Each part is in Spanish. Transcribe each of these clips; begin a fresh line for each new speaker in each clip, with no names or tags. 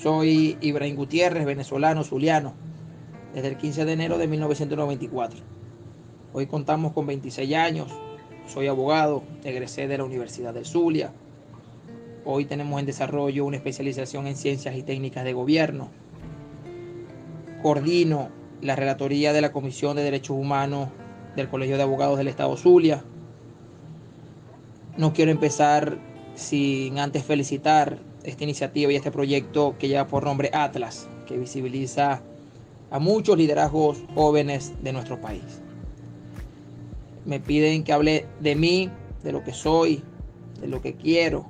Soy Ibrahim Gutiérrez, venezolano, zuliano, desde el 15 de enero de 1994. Hoy contamos con 26 años, soy abogado, egresé de la Universidad del Zulia. Hoy tenemos en desarrollo una especialización en Ciencias y Técnicas de Gobierno. Coordino la relatoría de la Comisión de Derechos Humanos del Colegio de Abogados del Estado Zulia. No quiero empezar sin antes felicitar esta iniciativa y este proyecto que lleva por nombre Atlas, que visibiliza a muchos liderazgos jóvenes de nuestro país. Me piden que hable de mí, de lo que soy, de lo que quiero,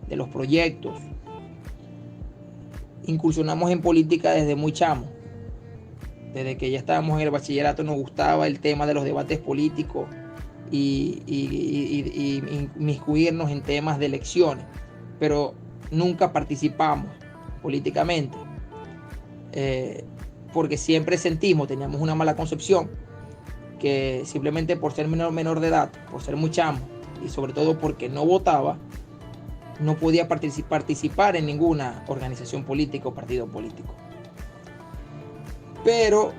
de los proyectos. Incursionamos en política desde muy chamo. Desde que ya estábamos en el bachillerato nos gustaba el tema de los debates políticos y inmiscuirnos en temas de elecciones, pero nunca participamos políticamente, porque siempre teníamos una mala concepción, que simplemente por ser menor de edad, por ser muy chamo y sobre todo porque no votaba, no podía participar en ninguna organización política o partido político. Pero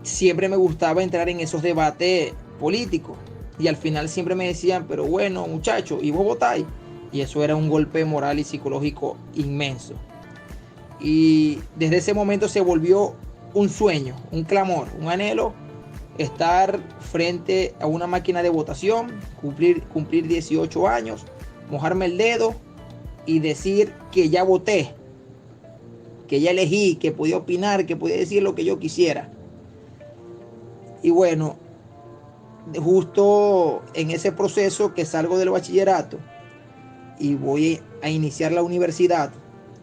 siempre me gustaba entrar en esos debates políticos y al final siempre me decían, pero bueno, muchachos, ¿y vos votáis? Y eso era un golpe moral y psicológico inmenso. Y desde ese momento se volvió un sueño, un clamor, un anhelo, estar frente a una máquina de votación, cumplir 18 años, mojarme el dedo y decir que ya voté, que ya elegí, que podía opinar, que podía decir lo que yo quisiera. Y bueno, justo en ese proceso que salgo del bachillerato y voy a iniciar la universidad,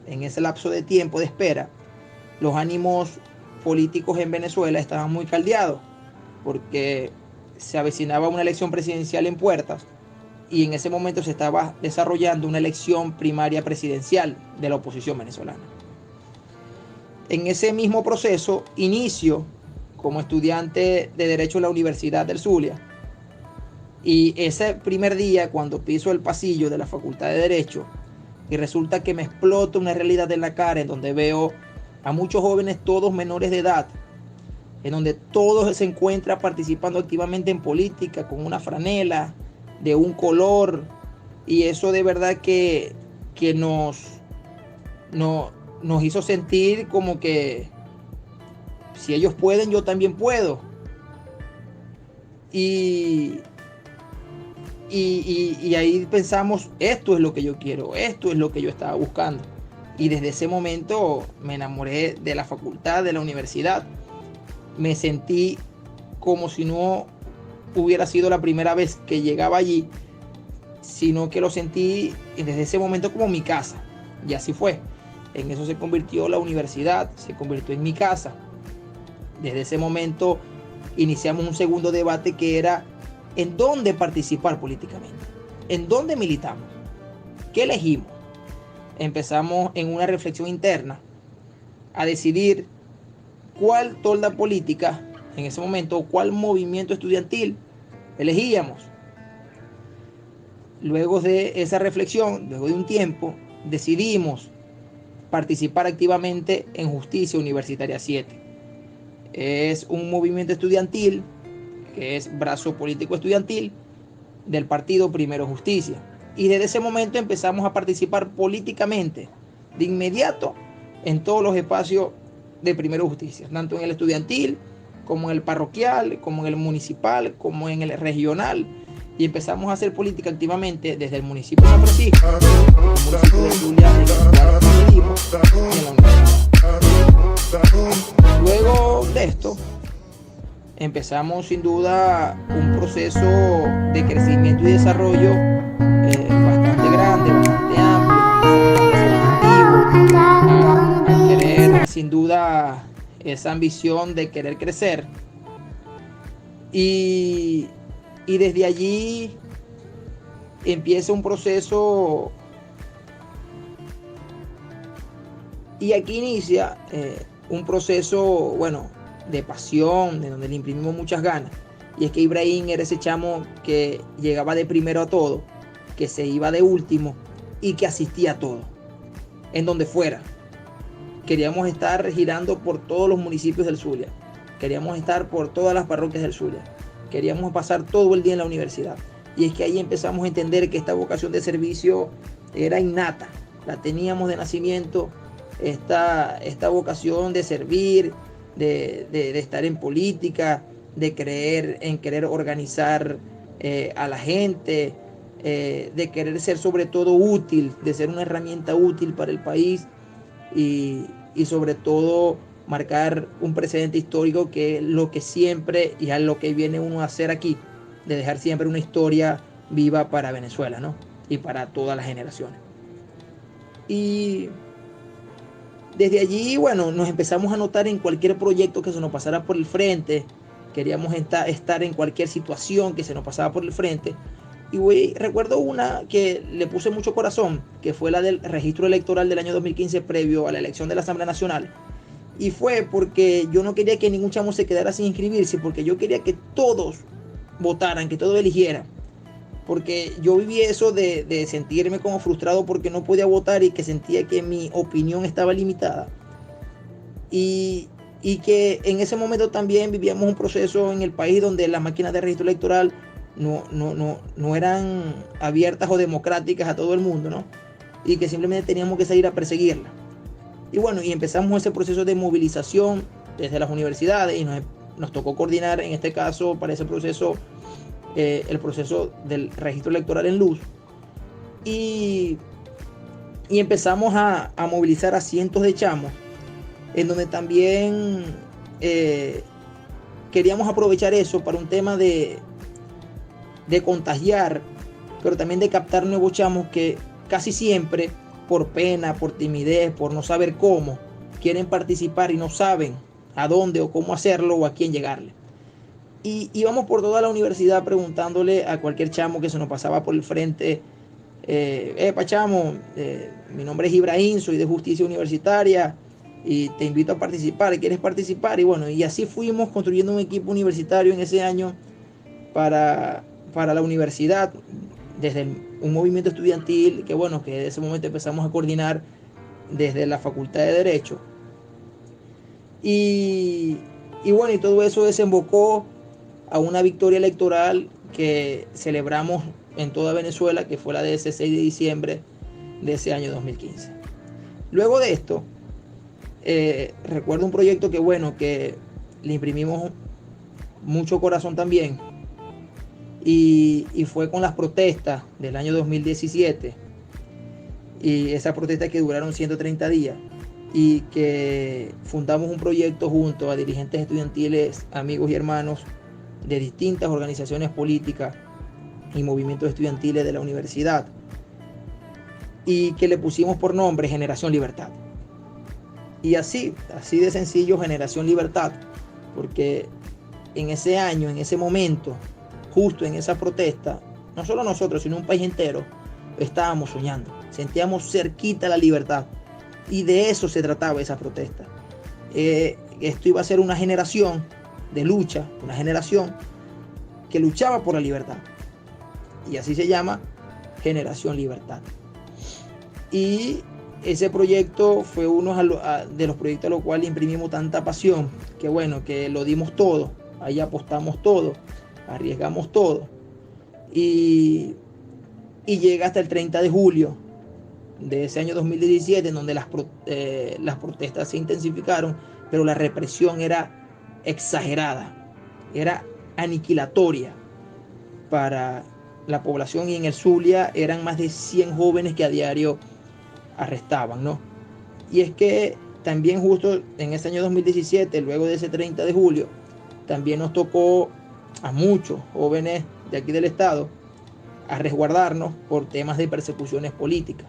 en ese lapso de tiempo de espera, los ánimos políticos en Venezuela estaban muy caldeados porque se avecinaba una elección presidencial en puertas y en ese momento se estaba desarrollando una elección primaria presidencial de la oposición venezolana. En ese mismo proceso inicio como estudiante de Derecho en la Universidad del Zulia. Y ese primer día, cuando piso el pasillo de la Facultad de Derecho, y resulta que me explota una realidad en la cara, en donde veo a muchos jóvenes, todos menores de edad, en donde todos se encuentran participando activamente en política, con una franela de un color, y eso de verdad que nos hizo sentir como que si ellos pueden, yo también puedo. Y ahí pensamos, esto es lo que yo quiero, esto es lo que yo estaba buscando. Y desde ese momento me enamoré de la facultad, de la universidad. Me sentí como si no hubiera sido la primera vez que llegaba allí, sino que lo sentí desde ese momento como mi casa. Y así fue. En eso se convirtió la universidad, se convirtió en mi casa. Desde ese momento iniciamos un segundo debate que era en dónde participar políticamente, en dónde militamos, qué elegimos. Empezamos en una reflexión interna a decidir cuál tolda política en ese momento, cuál movimiento estudiantil elegíamos. Luego de esa reflexión, luego de un tiempo, decidimos participar activamente en Justicia Universitaria 7. Es un movimiento estudiantil que es brazo político estudiantil del partido Primero Justicia. Y desde ese momento empezamos a participar políticamente de inmediato en todos los espacios de Primero Justicia, tanto en el estudiantil, como en el parroquial, como en el municipal, como en el regional. Y empezamos a hacer política activamente desde el municipio de San Francisco, el municipio de Zulia, en el cual vivimos, y en la universidad. Luego de esto, empezamos sin duda un proceso de crecimiento y desarrollo bastante grande, bastante amplio, a querer sin duda esa ambición de querer crecer. Y desde allí empieza un proceso y aquí inicia un proceso, bueno, de pasión, de donde le imprimimos muchas ganas. Y es que Ibrahim era ese chamo que llegaba de primero a todo, que se iba de último y que asistía a todo, en donde fuera. queríamos estar girando por todos los municipios del Zulia, queríamos estar por todas las parroquias del Zulia, queríamos pasar todo el día en la universidad. Y es que ahí empezamos a entender que esta vocación de servicio era innata, la teníamos de nacimiento, esta vocación de servir, de estar en política, de querer organizar a la gente, de querer ser sobre todo útil, de ser una herramienta útil para el país y sobre todo marcar un precedente histórico, que es lo que siempre y a lo que viene uno a hacer aquí, de dejar siempre una historia viva para Venezuela, ¿no? Y para todas las generaciones. Y desde allí, bueno, nos empezamos a notar en cualquier proyecto que se nos pasara por el frente. Queríamos estar en cualquier situación que se nos pasaba por el frente. Y recuerdo una que le puse mucho corazón, que fue la del registro electoral del año 2015 previo a la elección de la Asamblea Nacional. Y fue porque yo no quería que ningún chamo se quedara sin inscribirse, porque yo quería que todos votaran, que todos eligieran. Porque yo viví eso de sentirme como frustrado porque no podía votar y que sentía que mi opinión estaba limitada. Y que en ese momento también vivíamos un proceso en el país donde las máquinas de registro electoral no eran abiertas o democráticas a todo el mundo, ¿no? Y que simplemente teníamos que salir a perseguirla. Y bueno, y empezamos ese proceso de movilización desde las universidades y nos tocó coordinar en este caso para ese proceso el proceso del registro electoral en Luz. Y empezamos a movilizar a cientos de chamos, en donde también queríamos aprovechar eso para un tema de contagiar, pero también de captar nuevos chamos que casi siempre, por pena, por timidez, por no saber cómo, quieren participar y no saben a dónde o cómo hacerlo o a quién llegarle. Y íbamos por toda la universidad preguntándole a cualquier chamo que se nos pasaba por el frente: chamo, mi nombre es Ibrahim, soy de Justicia Universitaria y te invito a participar, ¿quieres participar? Y bueno, y así fuimos construyendo un equipo universitario en ese año para la universidad, desde un movimiento estudiantil que bueno, que en ese momento empezamos a coordinar desde la Facultad de Derecho. Y bueno, y todo eso desembocó a una victoria electoral que celebramos en toda Venezuela, que fue la de ese 6 de diciembre de ese año 2015. Luego de esto, recuerdo un proyecto que bueno, que le imprimimos mucho corazón también, y fue con las protestas del año 2017, y esas protestas que duraron 130 días, y que fundamos un proyecto junto a dirigentes estudiantiles, amigos y hermanos de distintas organizaciones políticas y movimientos estudiantiles de la universidad, y que le pusimos por nombre Generación Libertad. Y así de sencillo, Generación Libertad, porque en ese año, en ese momento, justo en esa protesta, no solo nosotros, sino un país entero, estábamos soñando, sentíamos cerquita la libertad, y de eso se trataba esa protesta. Esto iba a ser una generación de lucha, una generación que luchaba por la libertad, y así se llama Generación Libertad. Y ese proyecto fue uno de los proyectos a los cuales imprimimos tanta pasión, que bueno, que lo dimos todo, ahí apostamos todo, arriesgamos todo, y llega hasta el 30 de julio de ese año 2017, en donde las protestas se intensificaron, pero la represión era exagerada, era aniquilatoria para la población, y en el Zulia eran más de 100 jóvenes que a diario arrestaban, ¿no? Y es que también justo en ese año 2017, luego de ese 30 de julio, también nos tocó a muchos jóvenes de aquí del estado a resguardarnos por temas de persecuciones políticas.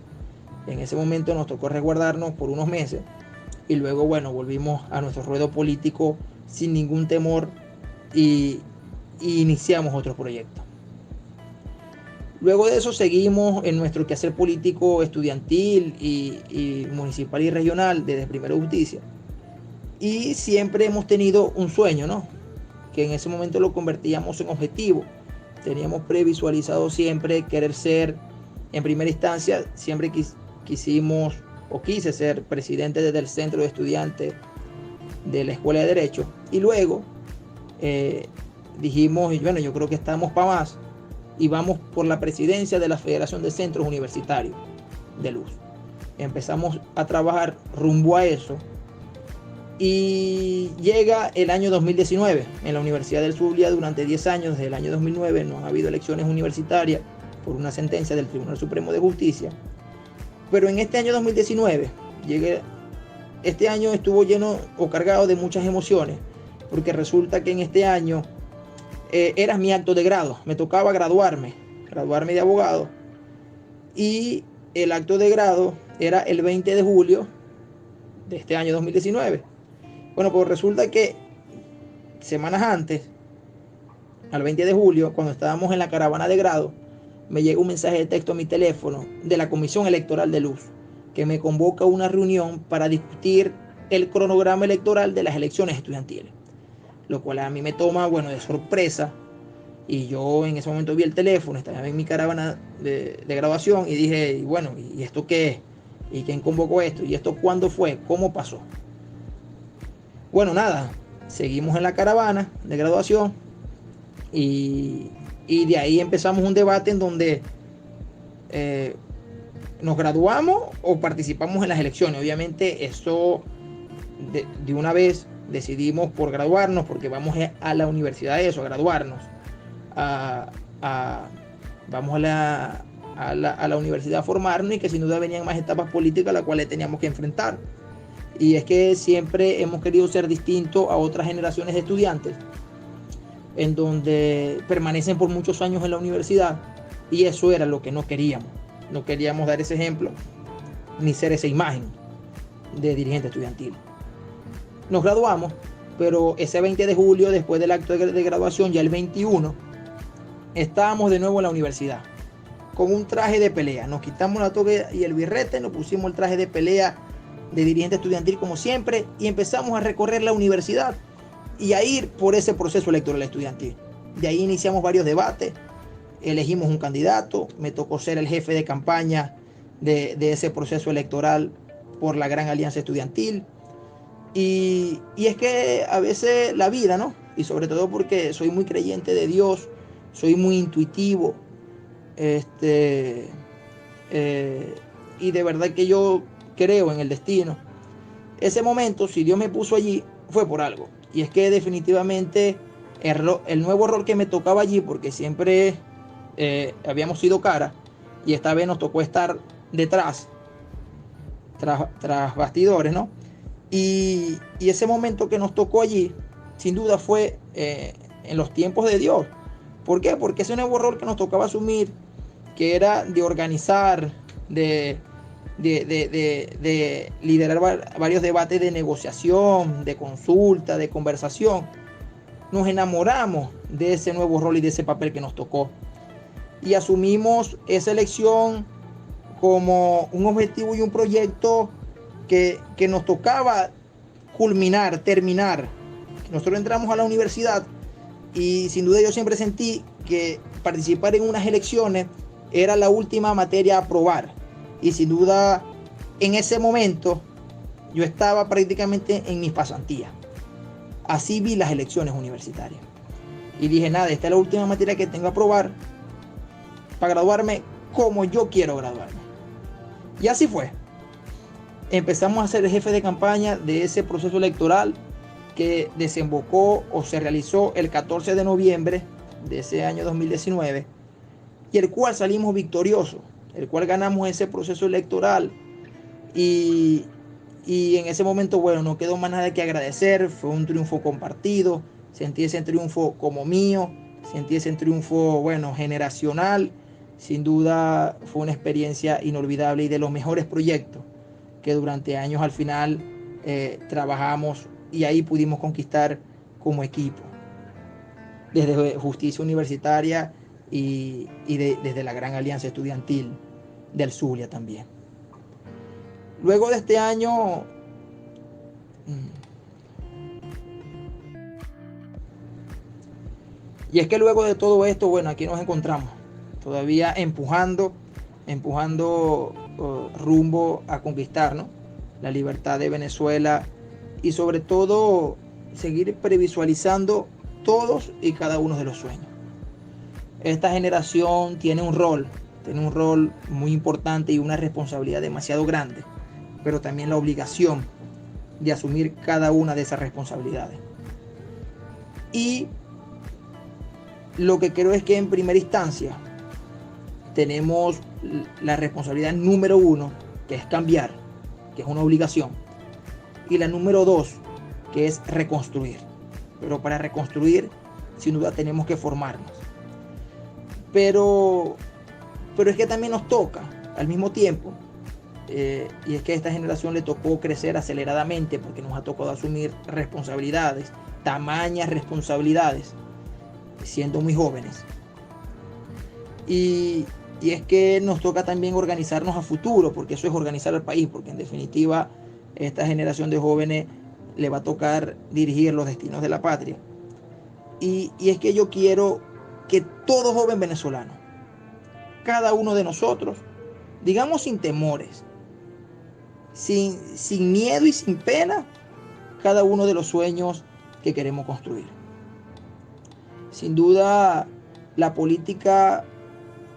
En ese momento nos tocó resguardarnos por unos meses, y luego, bueno, volvimos a nuestro ruedo político sin ningún temor y iniciamos otro proyecto. Luego de eso seguimos en nuestro quehacer político estudiantil y municipal y regional desde Primero Justicia. Y siempre hemos tenido un sueño, ¿no? Que en ese momento lo convertíamos en objetivo. Teníamos previsualizado siempre querer ser, en primera instancia, siempre quisimos o quise ser presidente del centro de estudiantes de la Escuela de Derecho. Y luego dijimos, bueno, yo creo que estamos para más, y vamos por la presidencia de la Federación de Centros Universitarios de Luz. Empezamos a trabajar rumbo a eso, y llega el año 2019. En la Universidad del Zulia durante 10 años, desde el año 2009, no han habido elecciones universitarias por una sentencia del Tribunal Supremo de Justicia. Pero en este año 2019, este año estuvo lleno o cargado de muchas emociones, porque resulta que en este año era mi acto de grado. Me tocaba graduarme de abogado, y el acto de grado era el 20 de julio de este año 2019. Bueno, pues resulta que semanas antes, al 20 de julio, cuando estábamos en la caravana de grado, me llega un mensaje de texto a mi teléfono de la Comisión Electoral de Luz, que me convoca a una reunión para discutir el cronograma electoral de las elecciones estudiantiles, lo cual a mí me toma, bueno, de sorpresa. Y yo en ese momento vi el teléfono, estaba en mi caravana de graduación, y dije, bueno, ¿y esto qué es? ¿Y quién convocó esto? ¿Y esto cuándo fue? ¿Cómo pasó? Bueno, nada, seguimos en la caravana de graduación, y de ahí empezamos un debate en donde nos graduamos o participamos en las elecciones. Obviamente eso de una vez decidimos por graduarnos, porque vamos a la universidad a graduarnos. Vamos a la universidad a formarnos, y que sin duda venían más etapas políticas a las cuales teníamos que enfrentar. Y es que siempre hemos querido ser distintos a otras generaciones de estudiantes, en donde permanecen por muchos años en la universidad, y eso era lo que no queríamos. No queríamos dar ese ejemplo, ni ser esa imagen de dirigente estudiantil. Nos graduamos, pero ese 20 de julio, después del acto de graduación, ya el 21, estábamos de nuevo en la universidad, con un traje de pelea. Nos quitamos la toga y el birrete, nos pusimos el traje de pelea de dirigente estudiantil como siempre, y empezamos a recorrer la universidad y a ir por ese proceso electoral estudiantil. De ahí iniciamos varios debates, elegimos un candidato, me tocó ser el jefe de campaña de ese proceso electoral por la Gran Alianza Estudiantil. Y es que a veces la vida, ¿no? Y sobre todo porque soy muy creyente de Dios, soy muy intuitivo, y de verdad que yo creo en el destino. Ese momento, si Dios me puso allí, fue por algo. Y es que definitivamente el nuevo rol que me tocaba allí, porque siempre habíamos sido cara, y esta vez nos tocó estar detrás, tras bastidores, ¿no? Y ese momento que nos tocó allí, sin duda fue en los tiempos de Dios. ¿Por qué? Porque ese nuevo rol que nos tocaba asumir, que era de organizar, de liderar varios debates de negociación, de consulta, de conversación, nos enamoramos de ese nuevo rol y de ese papel que nos tocó. Y asumimos esa elección como un objetivo y un proyecto que nos tocaba culminar, terminar. Nosotros entramos a la universidad, y sin duda yo siempre sentí que participar en unas elecciones era la última materia a aprobar. Y sin duda en ese momento yo estaba prácticamente en mis pasantías. Así vi las elecciones universitarias. Y dije, nada, esta es la última materia que tengo que aprobar para graduarme como yo quiero graduarme. Y así fue. Empezamos a ser el jefe de campaña de ese proceso electoral que desembocó o se realizó el 14 de noviembre de ese año 2019, y el cual salimos victoriosos, el cual ganamos ese proceso electoral. Y en ese momento, bueno, no quedó más nada que agradecer. Fue un triunfo compartido, sentí ese triunfo como mío, sentí ese triunfo, bueno, generacional. Sin duda fue una experiencia inolvidable y de los mejores proyectos que durante años al final trabajamos, y ahí pudimos conquistar como equipo, desde Justicia Universitaria y desde la Gran Alianza Estudiantil del Zulia también. Luego de este año, y es que luego de todo esto, bueno, aquí nos encontramos todavía empujando rumbo a conquistar, ¿no?, la libertad de Venezuela y sobre todo seguir previsualizando todos y cada uno de los sueños. Esta generación tiene un rol muy importante y una responsabilidad demasiado grande, pero también la obligación de asumir cada una de esas responsabilidades. Y lo que creo es que en primera instancia tenemos la responsabilidad número 1, que es cambiar, que es una obligación, y la número 2, que es reconstruir. Pero para reconstruir, sin duda, tenemos que formarnos. Pero es que también nos toca al mismo tiempo, y es que a esta generación le tocó crecer aceleradamente porque nos ha tocado asumir responsabilidades, tamañas responsabilidades, siendo muy jóvenes. Y es que nos toca también organizarnos a futuro, porque eso es organizar al país, porque en definitiva esta generación de jóvenes le va a tocar dirigir los destinos de la patria. Y es que yo quiero que todo joven venezolano, cada uno de nosotros, digamos sin temores, sin miedo y sin pena, cada uno de los sueños que queremos construir. Sin duda, la política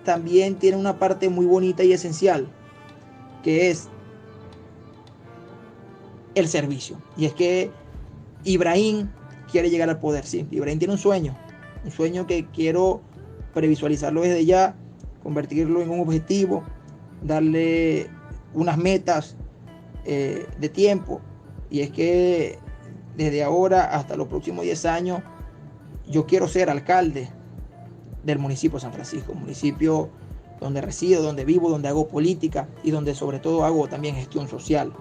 también tiene una parte muy bonita y esencial, que es el servicio. Y es que Ibrahim quiere llegar al poder, sí. Ibrahim tiene un sueño que quiero previsualizarlo desde ya, convertirlo en un objetivo, darle unas metas de tiempo. Y es que desde ahora hasta los próximos 10 años, yo quiero ser alcalde del municipio de San Francisco, un municipio donde resido, donde vivo, donde hago política y donde sobre todo hago también gestión social.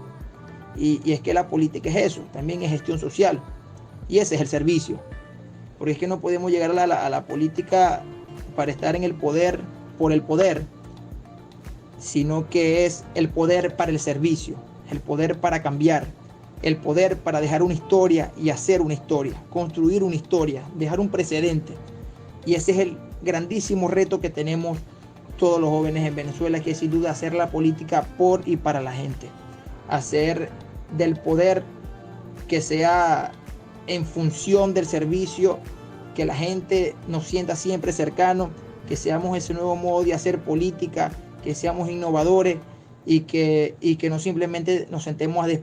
Y es que la política es eso, también es gestión social. Y ese es el servicio. Porque es que no podemos llegar a la política para estar en el poder por el poder, sino que es el poder para el servicio, el poder para cambiar, el poder para dejar una historia y hacer una historia, construir una historia, dejar un precedente. Y ese es el grandísimo reto que tenemos todos los jóvenes en Venezuela, que es sin duda hacer la política por y para la gente. Hacer del poder que sea en función del servicio, que la gente nos sienta siempre cercano, que seamos ese nuevo modo de hacer política, que seamos innovadores y que no simplemente nos sentemos a